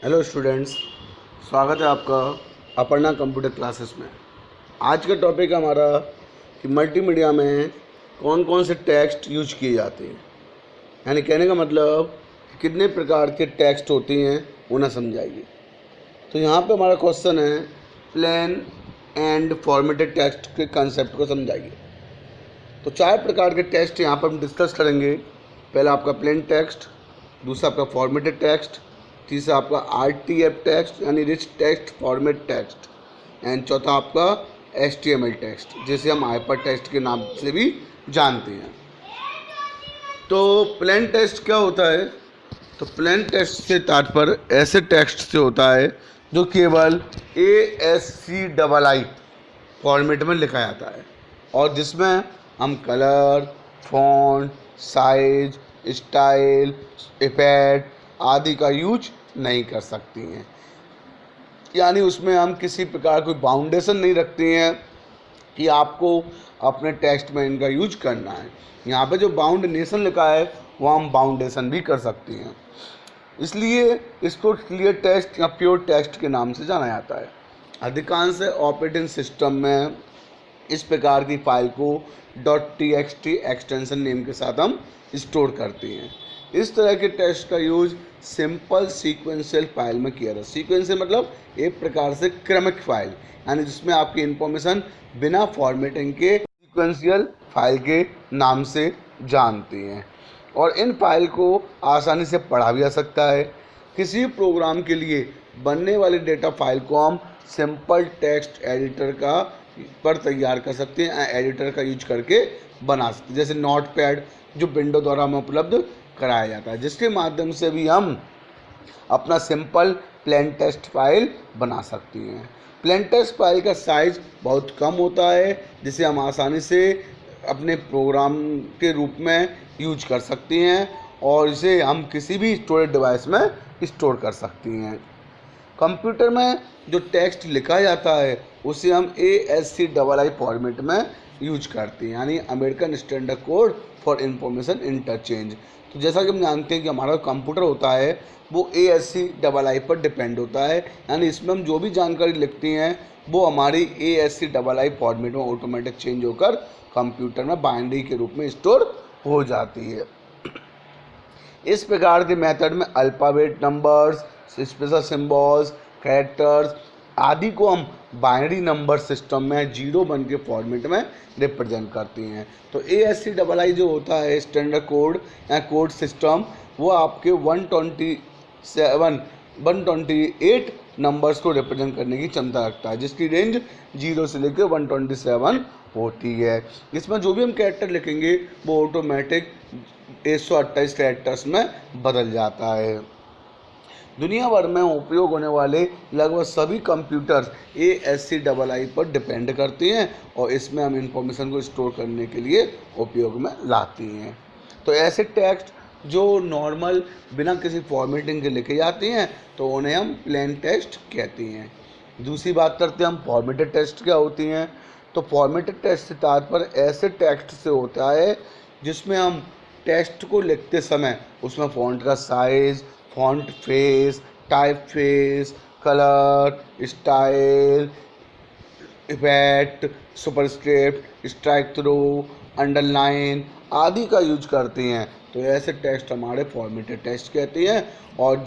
Hello students, स्वागत है आपका अपर्णा कंप्यूटर क्लासेस में। आज का टॉपिक है हमारा कि मल्टीमीडिया में कौन कौन से टेक्स्ट यूज किए जाते हैं, यानी कहने का मतलब कि कितने प्रकार के टेक्स्ट होते हैं उन्हें समझाइए। तो यहाँ पे हमारा क्वेश्चन है प्लेन एंड फॉर्मेटेड टेक्स्ट के कंसेप्ट को समझाइए। तो 4 प्रकार के टेक्स्ट यहाँ पर हम डिस्कस करेंगे। पहला आपका प्लेन टेक्स्ट, दूसरा आपका फॉर्मेटेड टेक्स्ट, तीसरा आपका RTF टेक्स्ट यानी rich text format text, and चौथा आपका HTML टेक्स्ट जिसे हम हाइपर टेक्स्ट के नाम से भी जानते हैं। तो प्लेन टेक्स्ट क्या होता है? तो प्लेन टेक्स्ट से तात्पर्य ऐसे टेक्स्ट से होता है जो केवल ASCII फॉर्मेट में लिखा जाता है और जिसमें हम colour, font, size, style, effect आदि का यूज नहीं कर सकती हैं। यानी उसमें हम किसी प्रकार कोई बाउंडेशन नहीं रखते हैं कि आपको अपने टेक्स्ट में इनका यूज करना है। यहाँ पे जो बाउंडेशन लिखा है वो हम बाउंडेशन भी कर सकते हैं, इसलिए इसको क्लियर टेक्स्ट या प्योर टेक्स्ट के नाम से जाना जाता है। अधिकांश ऑपरेटिंग सिस्टम में इस प्रकार की फाइल को .txt एक्सटेंशन नेम के साथ हम स्टोर करते हैं। इस तरह के टेक्स्ट का यूज सिंपल सीक्वेंशियल फाइल में किया जाता है। सीक्वेंशियल मतलब एक प्रकार से क्रमिक फाइल, यानी जिसमें आपकी इंफॉर्मेशन बिना फॉर्मेटिंग के सीक्वेंशियल फाइल के नाम से जानते हैं और इन फाइल को आसानी से पढ़ा भी जा सकता है। किसी प्रोग्राम के लिए बनने वाली डेटा फाइल को हम सिंपल टेक्स्ट एडिटर का पर तैयार कर सकते हैं, एडिटर का यूज करके बना सकते हैं, जैसे नोटपैड जो विंडो द्वारा हमें उपलब्ध कराया जाता है, जिसके माध्यम से भी हम अपना सिंपल प्लेन टेक्स्ट फाइल बना सकते हैं। प्लेन टेक्स्ट फाइल का साइज बहुत कम होता है जिसे हम आसानी से अपने प्रोग्राम के रूप में यूज कर सकते हैं और इसे हम किसी भी स्टोरेज डिवाइस में स्टोर कर सकते हैं। कंप्यूटर में जो टेक्स्ट लिखा जाता है उसे हम ASCII फॉर्मेट में यूज करते हैं, यानी American standard code for information interchange. तो जैसा कि हम जानते हैं कि हमारा कंप्यूटर होता है वो ASCII पर डिपेंड होता है, यानी इसमें हम जो भी जानकारी लिखते हैं वो हमारी ASCII फॉर्मेट में ऑटोमेटिक चेंज होकर कंप्यूटर में बाइनरी के रूप में स्टोर हो जाती है। इस प्रकार के मेथड में alphabet, numbers, special symbols, characters आदि को हम बाइनरी नंबर सिस्टम में 0-1 के फॉर्मेट में रिप्रेजेंट करते हैं। तो ASCII जो होता है स्टैंडर्ड कोड या कोड सिस्टम, वो आपके 128 नंबर्स को रिप्रेजेंट करने की क्षमता रखता है, जिसकी रेंज 0 से लेकर 127 होती है। इसमें जो भी हम कैरेक्टर लिखेंगे वो ऑटोमेटिक 128 कैरेक्टर्स में बदल जाता है। दुनिया भर में उपयोग होने वाले लगभग सभी कंप्यूटर्स ASCII पर डिपेंड करते हैं और इसमें हम इंफॉर्मेशन को स्टोर करने के लिए उपयोग में लाते हैं। तो ऐसे टेक्स्ट जो नॉर्मल बिना किसी फॉर्मेटिंग के लिखे जाते हैं तो उन्हें हम प्लेन टेक्स्ट कहते हैं। दूसरी बात करते हैं हम फॉर्मेटेड टेक्स्ट क्या होती हैं। तो फॉर्मेटेड टेक्स्ट से तात्पर्य ऐसे टेक्स्ट से होता है जिसमें हम टेक्स्ट को लिखते समय उसमें फॉन्ट का size, font face, type face, colour, style, effect, superscript, strike through, underline आदि का यूज करते हैं। तो ऐसे टेक्स्ट हमारे फॉर्मेटेड टेक्स्ट कहते हैं और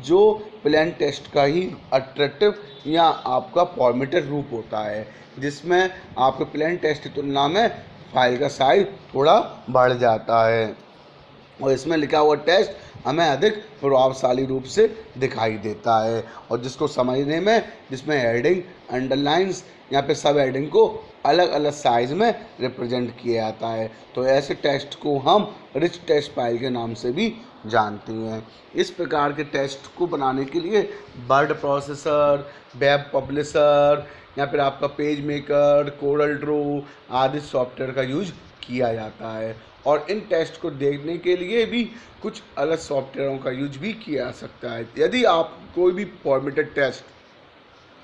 जो प्लेन टेक्स्ट का ही अट्रैक्टिव या आपका फॉर्मेटेड रूप होता है, जिसमें आपके प्लेन टेक्स्ट की तुलना में फाइल का साइज थोड़ा बढ़ जाता है और इसमें लिखा हुआ टेक्स्ट हमें अधिक प्रभावशाली रूप से दिखाई देता है और जिसको समझने में जिसमें हेडिंग, अंडरलाइंस या फिर सब हेडिंग को अलग अलग साइज में रिप्रेजेंट किया जाता है। तो ऐसे टेक्स्ट को हम रिच टेक्स्ट फाइल के नाम से भी जानते हैं। इस प्रकार के टेक्स्ट को बनाने के लिए वर्ड प्रोसेसर, वेब पब्लिशर या फिर आपका पेज मेकर, कोरल ड्रॉ आदि सॉफ्टवेयर का यूज किया जाता है और इन टेक्स्ट को देखने के लिए भी कुछ अलग सॉफ्टवेयरों का यूज भी किया जा सकता है। यदि आप कोई भी फॉर्मेटेड टेक्स्ट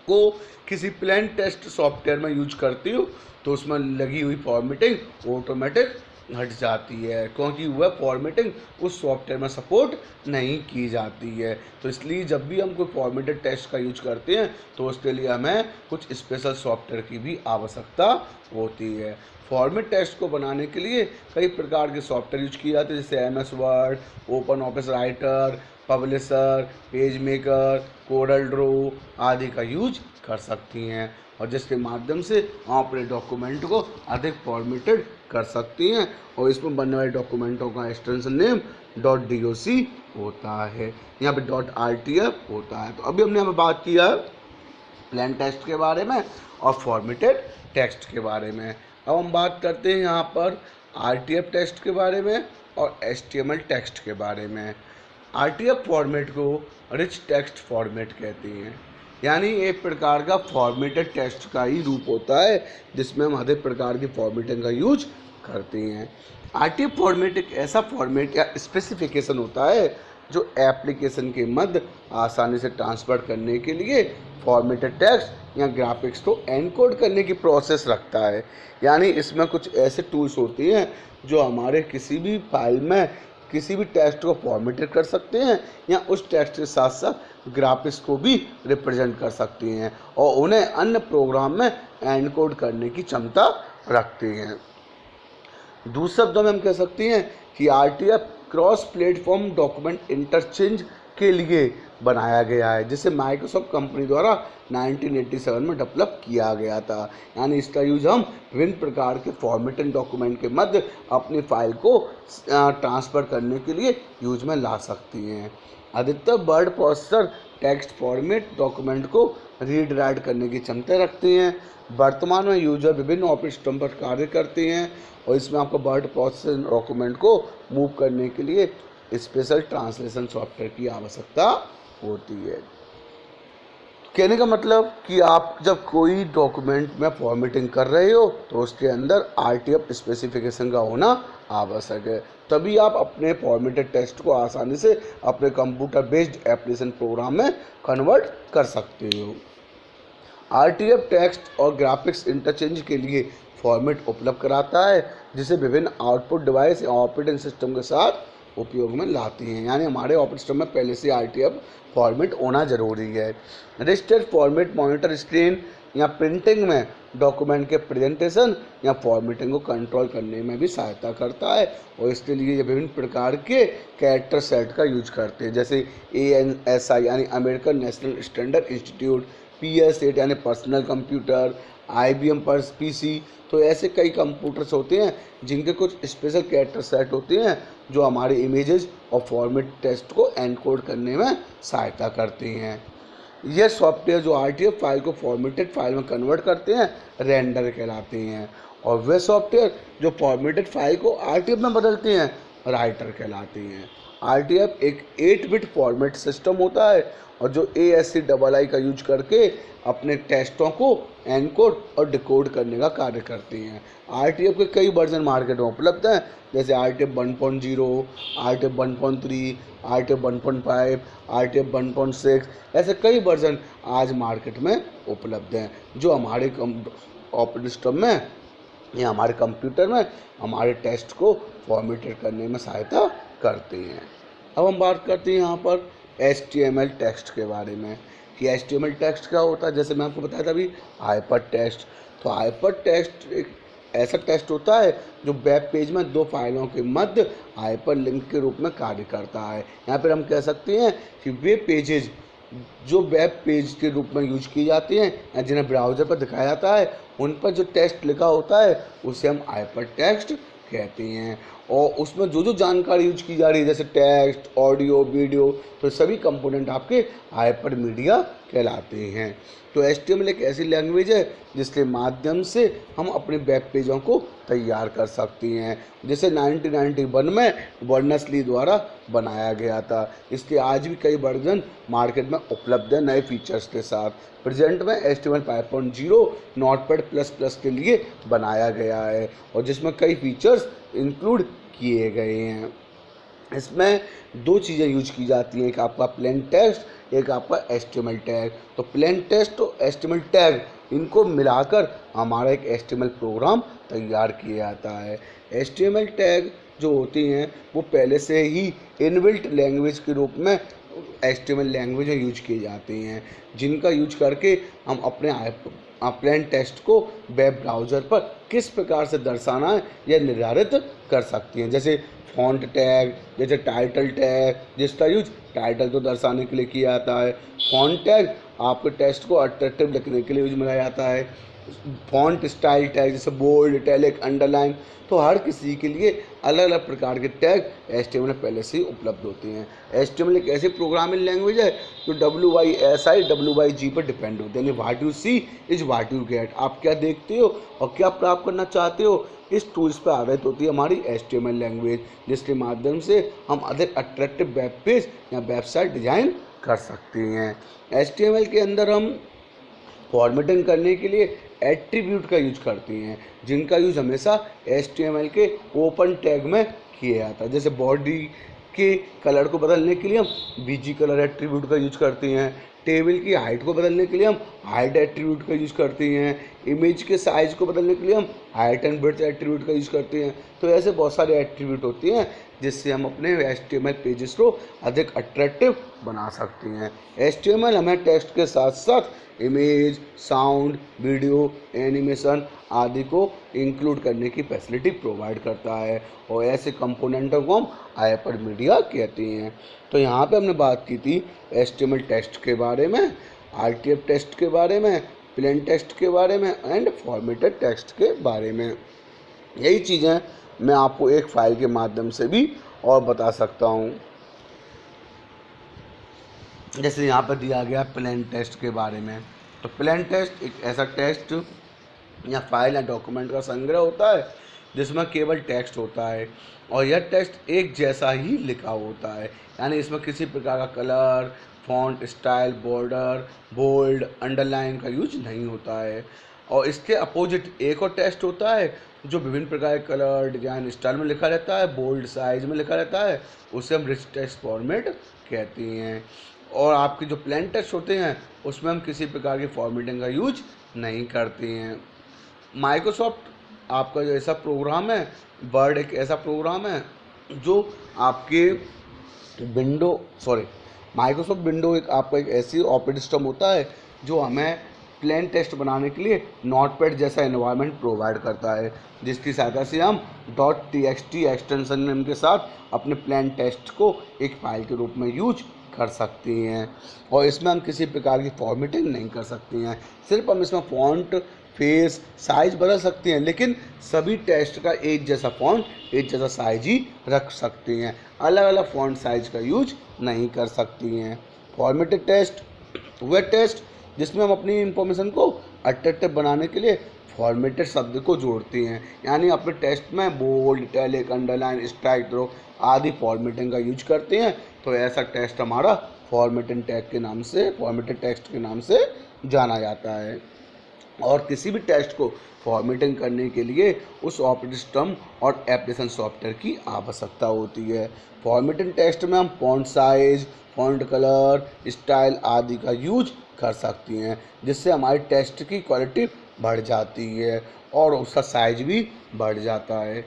को किसी प्लेन टेक्स्ट सॉफ्टवेयर में यूज करते हो तो उसमें लगी हुई फॉर्मेटिंग ऑटोमेटिक हट जाती है, क्योंकि वह फॉर्मेटिंग उस सॉफ्टवेयर में सपोर्ट नहीं की जाती है। तो इसलिए जब भी हम कोई फॉर्मेटेड टेक्स्ट का यूज करते हैं तो उसके लिए हमें कुछ स्पेशल सॉफ्टवेयर की भी आवश्यकता होती है। फॉर्मेट टेक्स्ट को बनाने के लिए कई प्रकार के सॉफ्टवेयर यूज किए जाते हैं, जैसे MS Word, Open Office Writer, Publisher, Page Maker, Corel Draw आदि का यूज कर सकती हैं, और जिसके माध्यम से हम अपने डॉक्यूमेंट को अधिक फॉर्मेटेड कर सकती हैं। और इसमें बनने वाले डॉक्यूमेंटों का एक्सटेंशन नेम .doc होता है, यहाँ पे .rtf होता है। तो अभी हमने यहाँ पे बात किया है प्लेन टेक्स्ट के बारे में और फॉर्मेटेड टेक्स्ट के बारे में। अब हम बात करते हैं यहाँ पर RTF टेक्स्ट के बारे में और HTML टेक्स्ट के बारे में। RTF फॉर्मेट को रिच टेक्स्ट फॉर्मेट कहते हैं, यानी एक प्रकार का फॉर्मेटेड टेक्स्ट का ही रूप होता है जिसमें हम अधिक प्रकार की फॉर्मेटिंग का यूज करते हैं। RTF फॉर्मेट एक ऐसा फॉर्मेट या स्पेसिफिकेशन होता है जो एप्लीकेशन के मध्य आसानी से ट्रांसफर करने के लिए फॉर्मेटेड टेक्स्ट या ग्राफिक्स को एनकोड करने की प्रोसेस रखता है। यानी इसमें कुछ ऐसे टूल्स होती हैं जो हमारे किसी भी फाइल में किसी भी टेक्स्ट को फॉर्मेटेड कर सकते हैं या उस टेक्स्ट के साथ साथ ग्राफिक्स को भी रिप्रेजेंट कर सकती हैं और उन्हें अन्य प्रोग्राम में एनकोड करने की क्षमता रखती हैं। दूसरे शब्दों में हम कह सकते हैं कि RTF cross platform document interchange के लिए बनाया गया है, जिसे माइक्रोसॉफ्ट कंपनी द्वारा 1987 में डेवलप किया गया था। यानी इसका यूज हम विभिन्न प्रकार के फॉर्मेटेड डॉक्यूमेंट के मध्य अपनी फाइल को ट्रांसफ़र करने के लिए यूज में ला सकती हैं। अधिकतर word processor text format document को रीड राइट करने की क्षमता रखते हैं। वर्तमान में यूजर विभिन्न ऑपरेटिंग सिस्टम पर कार्य करते हैं और इसमें आपको वर्ड प्रोसेसर डॉक्यूमेंट को मूव करने के लिए स्पेशल ट्रांसलेशन सॉफ्टवेयर की आवश्यकता होती है। कहने का मतलब कि आप जब कोई डॉक्यूमेंट में फॉर्मेटिंग कर रहे हो तो उसके अंदर RTF स्पेसिफिकेशन का होना आवश्यक है, तभी आप अपने फॉर्मेटेड टेक्स्ट को आसानी से अपने कंप्यूटर बेस्ड एप्लीकेशन प्रोग्राम में कन्वर्ट कर सकते हो। RTF टेक्स्ट और ग्राफिक्स इंटरचेंज के लिए फॉर्मेट उपलब्ध कराता है, जिसे विभिन्न आउटपुट डिवाइस या ऑपरेटिंग सिस्टम के साथ उपयोग में लाती हैं। यानी हमारे ऑपरेटिंग सिस्टम में पहले से RTF फॉर्मेट होना ज़रूरी है। रजिस्टर्ड फॉर्मेट मॉनिटर स्क्रीन या प्रिंटिंग में डॉक्यूमेंट के प्रेजेंटेशन या फॉर्मेटिंग को कंट्रोल करने में भी सहायता करता है और इसके लिए ये विभिन्न प्रकार के कैरेक्टर सेट का यूज करते हैं, जैसे ANSI यानी American national standard institute, PS8 यानी पर्सनल कंप्यूटर, IBM पर PC। तो ऐसे कई कंप्यूटर्स होते हैं जिनके कुछ स्पेशल कैरेक्टर सेट होते हैं जो हमारे इमेजेस और फॉर्मेट टेक्स्ट को एनकोड करने में सहायता करते हैं। यह सॉफ्टवेयर जो RTF फाइल को फॉर्मेटेड फाइल में कन्वर्ट करते हैं रेंडर कहलाते हैं, और वे सॉफ्टवेयर जो फॉर्मेटेड फाइल को RTF में बदलते हैं राइटर कहलाते हैं। RTF एक 8-बिट फॉर्मेट सिस्टम होता है और जो ASCII का यूज करके अपने टेक्स्टों को एनकोड और डिकोड करने का कार्य करती हैं। RTF के कई वर्जन मार्केट में उपलब्ध हैं, जैसे RTF 1.0, RTF 1.3, RTF 1.5, RTF 1.6। ऐसे कई वर्जन आज मार्केट में उपलब्ध हैं जो हमारे ऑपरेटिंग सिस्टम में या हमारे कंप्यूटर में हमारे टेक्स्ट को फॉर्मेटेड करने में सहायता करते हैं। अब हम बात करते हैं यहाँ पर HTML टेक्स्ट के बारे में कि HTML टेक्स्ट क्या होता है। जैसे मैं आपको बताया था अभी हाइपर टेक्स्ट, तो हाइपर टेक्स्ट एक ऐसा टेक्स्ट होता है जो वेब पेज में दो फाइलों के मध्य हाइपर लिंक के रूप में कार्य करता है। यहाँ पर हम कह सकते हैं कि वे पेजेज जो वेब पेज के रूप में यूज किए जाते हैं या जिन्हें ब्राउज़र पर दिखाया जाता है उन पर जो टेक्स्ट लिखा होता है उसे हम हाइपर टेक्स्ट कहते हैं, और उसमें जो जो जानकारी यूज की जा रही है जैसे टेक्स्ट, ऑडियो, वीडियो, तो सभी कंपोनेंट आपके हाइपर मीडिया कहलाते हैं। तो HTML एक ऐसी लैंग्वेज है जिसके माध्यम से हम अपने वेब पेजों को तैयार कर सकते हैं, जिसे 1991 में बर्नर्स-ली द्वारा बनाया गया था। इसके आज भी कई वर्जन मार्केट में उपलब्ध है नए फीचर्स के साथ। प्रेजेंट में HTML 5.0 नोटपैड++ के लिए बनाया गया है और जिसमें कई फीचर्स इंक्लूड किए गए हैं। इसमें दो चीज़ें यूज की जाती हैं, एक आपका प्लेन टेक्स्ट, एक आपका HTML टैग। तो प्लेन टेक्स्ट और HTML टैग इनको मिलाकर हमारा एक HTML प्रोग्राम तैयार किया जाता है। HTML टैग जो होती हैं वो पहले से ही इनबिल्ट लैंग्वेज के रूप में HTML लैंग्वेज यूज की जाती हैं, जिनका यूज करके हम अपने प्लेन टेक्स्ट को वेब ब्राउज़र पर किस प्रकार से दर्शाना है यह निर्धारित कर सकती हैं। जैसे फॉन्ट टैग, जैसे टाइटल टैग, जिसका यूज टाइटल को दर्शाने के लिए किया जाता है। फॉन्ट टैग आपके टेक्स्ट को अट्रैक्टिव लिखने के लिए यूज में लाया जाता है। फॉन्ट स्टाइल टैग जैसे बोल्ड, इटैलिक, अंडरलाइन, तो हर किसी के लिए अलग अलग प्रकार के टैग HTML में पहले से ही उपलब्ध होते हैं। HTML एक ऐसी प्रोग्रामिंग लैंग्वेज है जो WYSI WYG पर डिपेंड होते हैं, यानी what you see is what you get. आप क्या देखते हो और क्या प्राप्त करना चाहते हो, इस टूल्स पर आधारित होती है हमारी HTML लैंग्वेज, जिसके माध्यम से हम अधिक अट्रैक्टिव वेब पेज या वेबसाइट डिजाइन कर सकते हैं। HTML के अंदर हम फॉर्मेटिंग करने के लिए एट्रीब्यूट का यूज करती हैं, जिनका यूज हमेशा HTML के ओपन टैग में किया जाता है। जैसे बॉडी के कलर को बदलने के लिए हम BG कलर एट्रीब्यूट का यूज करती हैं। टेबल की हाइट को बदलने के लिए हम हाइट एट्रीब्यूट का यूज करती हैं। इमेज के साइज को बदलने के लिए हम हाइट एंड विड्थ एट्रीब्यूट का यूज करते हैं। तो ऐसे बहुत सारे एट्रीब्यूट होती हैं जिससे हम अपने HTML पेजेस को अधिक अट्रैक्टिव बना सकते हैं। HTML हमें टेक्स्ट के साथ साथ इमेज, साउंड, वीडियो, एनिमेशन आदि को इंक्लूड करने की फैसिलिटी प्रोवाइड करता है, और ऐसे कंपोनेंटों को हम हाइपर मीडिया कहते हैं। तो यहाँ पे हमने बात की थी HTML टेक्स्ट के बारे में, RTF टेक्स्ट के बारे में, प्लेन टेक्स्ट के बारे में एंड फॉर्मेटेड टेक्स्ट के बारे में। यही चीज़ें मैं आपको एक फाइल के माध्यम से भी और बता सकता हूँ। जैसे यहाँ पर दिया गया प्लेन टेक्स्ट के बारे में, तो प्लेन टेक्स्ट एक ऐसा टेक्स्ट या फाइल या डॉक्यूमेंट का संग्रह होता है जिसमें केवल टेक्स्ट होता है, और यह टेक्स्ट एक जैसा ही लिखा होता है, यानी इसमें किसी प्रकार का colour, font style, border, bold, underline का यूज नहीं होता है। और इसके अपोजिट एक और टेक्स्ट होता है जो विभिन्न प्रकार के कलर, डिजाइन, स्टाइल में लिखा रहता है, बोल्ड साइज में लिखा रहता है, उसे हम रिच टेक्स्ट फॉर्मेट कहते हैं। और आपके जो प्लेन टेक्स्ट होते हैं उसमें हम किसी प्रकार की फॉर्मेटिंग का यूज नहीं करते हैं। माइक्रोसॉफ्ट आपका जो ऐसा प्रोग्राम है, वर्ड एक ऐसा प्रोग्राम है जो आपके माइक्रोसॉफ्ट विंडो एक आपका एक ऐसी ऑपरेटिंग सिस्टम होता है जो हमें प्लेन टेक्स्ट बनाने के लिए नोटपैड जैसा एनवायरनमेंट प्रोवाइड करता है, जिसकी सहायता से हम .txt एक्सटेंशन नेम के साथ अपने प्लेन टेक्स्ट को एक फाइल के रूप में यूज कर सकती हैं, और इसमें हम किसी प्रकार की फॉर्मेटिंग नहीं कर सकती हैं। सिर्फ हम इसमें फॉन्ट, फेस, साइज बदल सकती हैं, लेकिन सभी टेक्स्ट का एक जैसा फॉन्ट, एक जैसा साइज ही रख सकती हैं। अलग अलग फॉन्ट साइज का यूज नहीं कर सकती हैं। फॉर्मेटेड टेक्स्ट वह टेक्स्ट जिसमें हम अपनी इंफॉर्मेशन को अट्रैक्टिव बनाने के लिए फॉर्मेटेड शब्द को जोड़ती हैं, यानी अपने टेक्स्ट में bold, italic, underline, strike through आदि फॉर्मेटिंग का यूज करते हैं। तो ऐसा टेक्स्ट हमारा फॉर्मेटेड टेक्स्ट के नाम से जाना जाता है। और किसी भी टेक्स्ट को फॉर्मेटिंग करने के लिए उस ऑपरेटिंग सिस्टम और एप्लीकेशन सॉफ्टवेयर की आवश्यकता होती है। फॉर्मेटेड टेक्स्ट में हम font size, font colour, style आदि का यूज कर सकती हैं, जिससे हमारी टेक्स्ट की क्वालिटी बढ़ जाती है और उसका साइज भी बढ़ जाता है।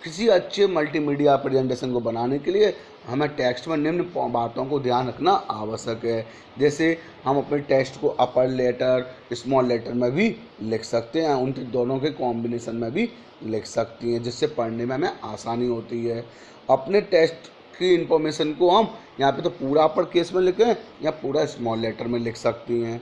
किसी अच्छे मल्टीमीडिया प्रेजेंटेशन को बनाने के लिए हमें टेक्स्ट में निम्न बातों को ध्यान रखना आवश्यक है। जैसे हम अपने टेक्स्ट को अपर लेटर, स्मॉल लेटर में भी लिख सकते हैं, उन दोनों के कॉम्बिनेशन में भी लिख सकती हैं, जिससे पढ़ने में हमें आसानी होती है। अपने टेक्स्ट की इंफॉर्मेशन को हम यहाँ पे तो पूरा अपर केस में लिखें या पूरा स्मॉल लेटर में लिख सकती हैं।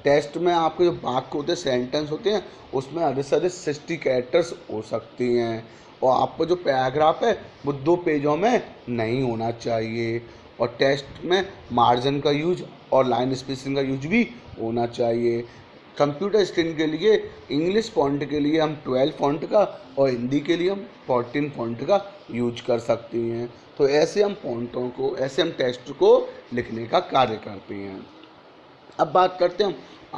टेक्स्ट में आपके जो वाक्य होते हैं, सेंटेंस होते हैं, उसमें अधिक से अधिक 60 कैरेक्टर्स हो सकती हैं, और आपका जो पैराग्राफ है वो 2 पेजों में नहीं होना चाहिए। और टेक्स्ट में मार्जिन का यूज और लाइन स्पेसिंग का यूज भी होना चाहिए। कंप्यूटर स्क्रीन के लिए इंग्लिश फॉन्ट के लिए हम 12 फॉन्ट का और हिंदी के लिए हम 14 फॉन्ट का यूज कर सकती हैं। तो ऐसे हम टेक्स्ट को लिखने का कार्य करते हैं। अब बात करते हैं हम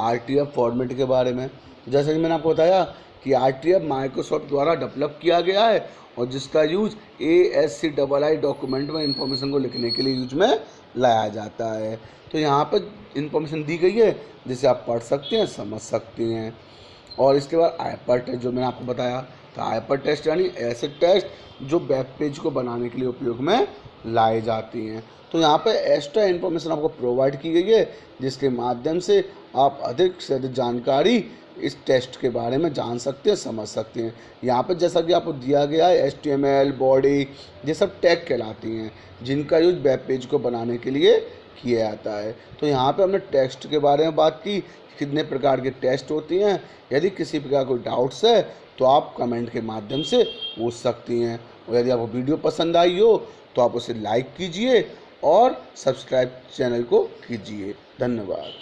RTF फॉर्मेट के बारे में। जैसा कि मैंने आपको बताया कि RTF माइक्रोसॉफ्ट द्वारा डेवलप किया गया है, और जिसका यूज ASCII डॉक्यूमेंट में इंफॉर्मेशन को लिखने के लिए यूज में लाया जाता है। तो यहाँ पर इंफॉर्मेशन दी गई है जिसे आप पढ़ सकते हैं, समझ सकते हैं। और इसके बाद हाइपर टेस्ट जो मैंने आपको बताया, तो हाइपर टेस्ट यानी ऐसे टेस्ट जो वेब पेज को बनाने के लिए उपयोग में लाई जाती हैं। तो यहाँ पे एक्स्ट्रा इन्फॉर्मेशन आपको प्रोवाइड की गई है जिसके माध्यम से आप अधिक से अधिक जानकारी इस टेस्ट के बारे में जान सकते हैं, समझ सकते हैं। यहाँ पर जैसा कि आपको दिया गया है HTML, बॉडी, ये सब टैग कहलाती हैं जिनका यूज वेब पेज को बनाने के लिए किया जाता है। तो यहाँ पे हमने टेक्स्ट के बारे में बात की, कितने प्रकार के टेस्ट होती हैं। यदि किसी प्रकार कोई डाउट्स है तो आप कमेंट के माध्यम से पूछ सकती हैं। और यदि आपको वीडियो पसंद आई हो तो आप उसे लाइक कीजिए और सब्सक्राइब चैनल को कीजिए। धन्यवाद।